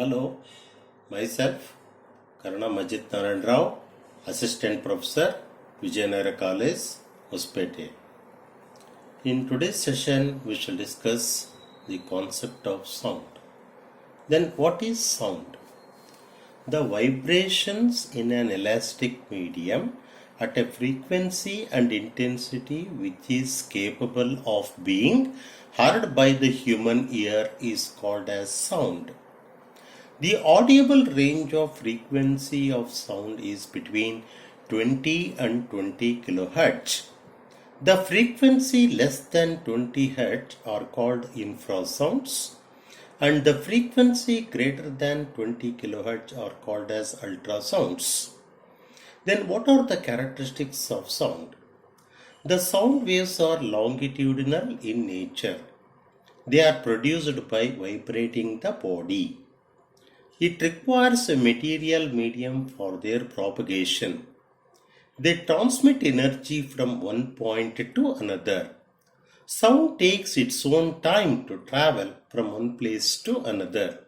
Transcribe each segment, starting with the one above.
Hello, myself Karanam Ajit Assistant Professor, Vijayanagara College, Hosapete. In today's session, we shall discuss the concept of sound. Then, what is sound? The vibrations in an elastic medium at a frequency and intensity which is capable of being heard by the human ear is called as sound. The audible range of frequency of sound is between 20 and 20 kHz. The frequency less than 20 Hz are called infrasounds, and the frequency greater than 20 kHz are called as ultrasounds. Then what are the characteristics of sound? The sound waves are longitudinal in nature. They are produced by vibrating the body. It requires a material medium for their propagation. They transmit energy from one point to another. Sound takes its own time to travel from one place to another.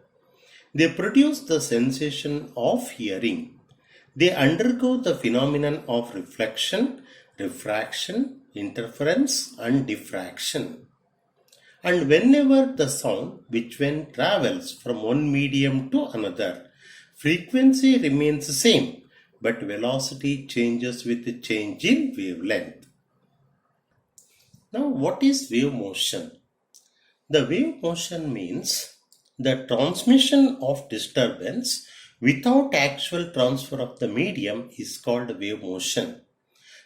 They produce the sensation of hearing. They undergo the phenomenon of reflection, refraction, interference, and diffraction. And whenever the sound, which when travels from one medium to another, frequency remains the same, but velocity changes with the change in wavelength. Now, what is wave motion? The wave motion means the transmission of disturbance without actual transfer of the medium is called wave motion.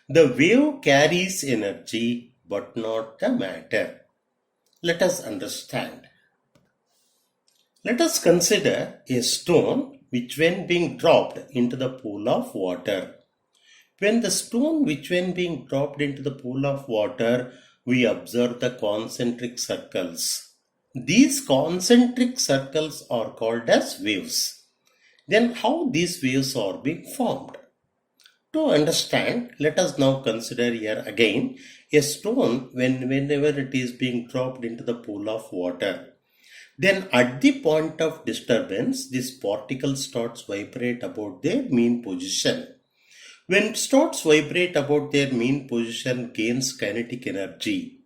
The wave carries energy but not the matter. Let us understand. Let us consider a stone which when being dropped into the pool of water. When the stone which when being dropped into the pool of water, we observe the concentric circles. These concentric circles are called as waves. Then how these waves are being formed? To understand, let us now consider here again a stone whenever it is being dropped into the pool of water. Then at the point of disturbance, this particle starts vibrate about their mean position. When it starts vibrate about their mean position, gains kinetic energy.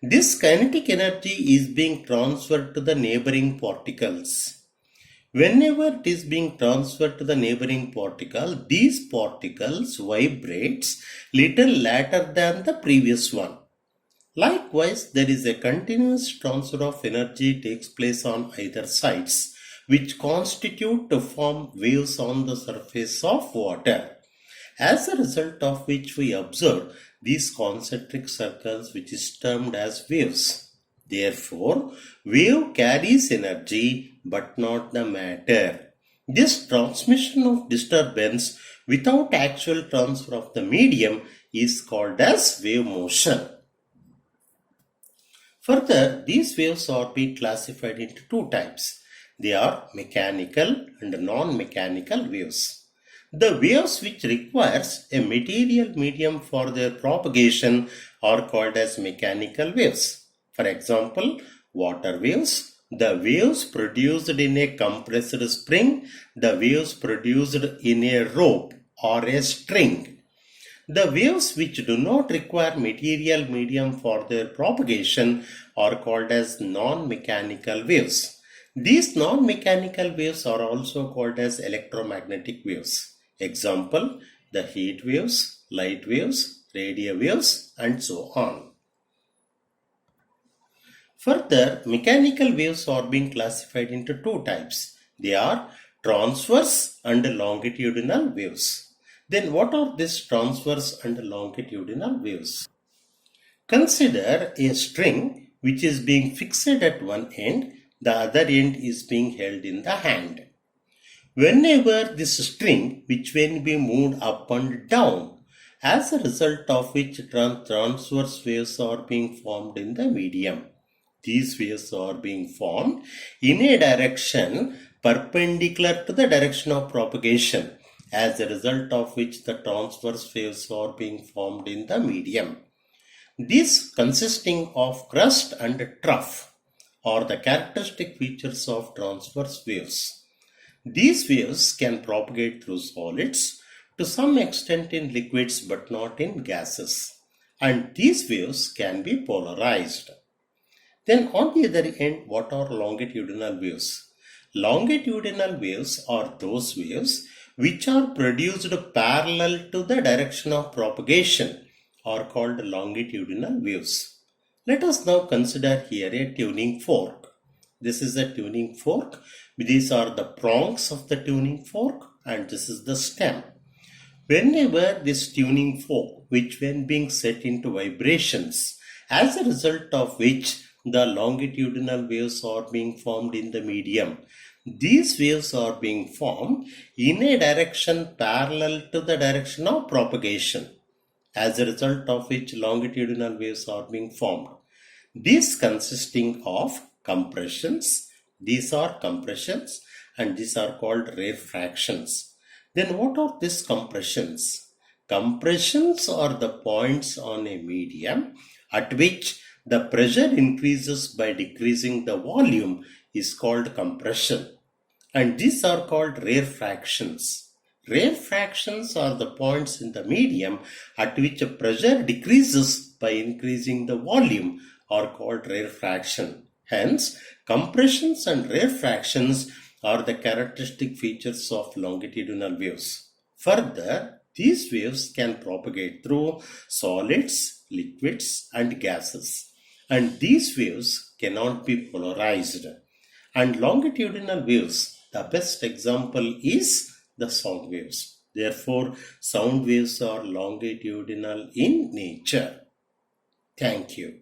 This kinetic energy is being transferred to the neighboring particles. Whenever it is being transferred to the neighboring particle, these particles vibrates little later than the previous one. Likewise, there is a continuous transfer of energy takes place on either sides, which constitute to form waves on the surface of water. As a result of which we observe these concentric circles, which is termed as waves. Therefore, wave carries energy but not the matter. This transmission of disturbance without actual transfer of the medium is called as wave motion. Further, these waves are being classified into two types. They are mechanical and non-mechanical waves. The waves which requires a material medium for their propagation are called as mechanical waves. For example, water waves, the waves produced in a compressed spring, the waves produced in a rope or a string. The waves which do not require material medium for their propagation are called as non-mechanical waves. These non-mechanical waves are also called as electromagnetic waves. Example, the heat waves, light waves, radio waves, and so on. Further, mechanical waves are being classified into two types. They are transverse and longitudinal waves. Then what are these transverse and longitudinal waves? Consider a string which is being fixed at one end, the other end is being held in the hand. Whenever this string which when be moved up and down, as a result of which transverse waves are being formed in the medium. These waves are being formed in a direction perpendicular to the direction of propagation, as a result of which the transverse waves are being formed in the medium. These consisting of crest and trough are the characteristic features of transverse waves. These waves can propagate through solids, to some extent in liquids but not in gases. And these waves can be polarized. Then on the other end, what are longitudinal waves? Longitudinal waves are those waves which are produced parallel to the direction of propagation, are called longitudinal waves. Let us now consider here a tuning fork. This is a tuning fork. These are the prongs of the tuning fork and this is the stem. Whenever this tuning fork, which when being set into vibrations, as a result of which the longitudinal waves are being formed in the medium. These waves are being formed in a direction parallel to the direction of propagation, as a result of which longitudinal waves are being formed. These consisting of compressions, these are compressions and these are called rarefactions. Then what are these compressions? Compressions are the points on a medium at which the pressure increases by decreasing the volume is called compression. And these are called rarefactions. Rarefactions are the points in the medium at which a pressure decreases by increasing the volume are called rarefaction. Hence, compressions and rarefactions are the characteristic features of longitudinal waves. Further, these waves can propagate through solids, liquids, and gases. And these waves cannot be polarized. And longitudinal waves, the best example is the sound waves. Therefore, sound waves are longitudinal in nature. Thank you.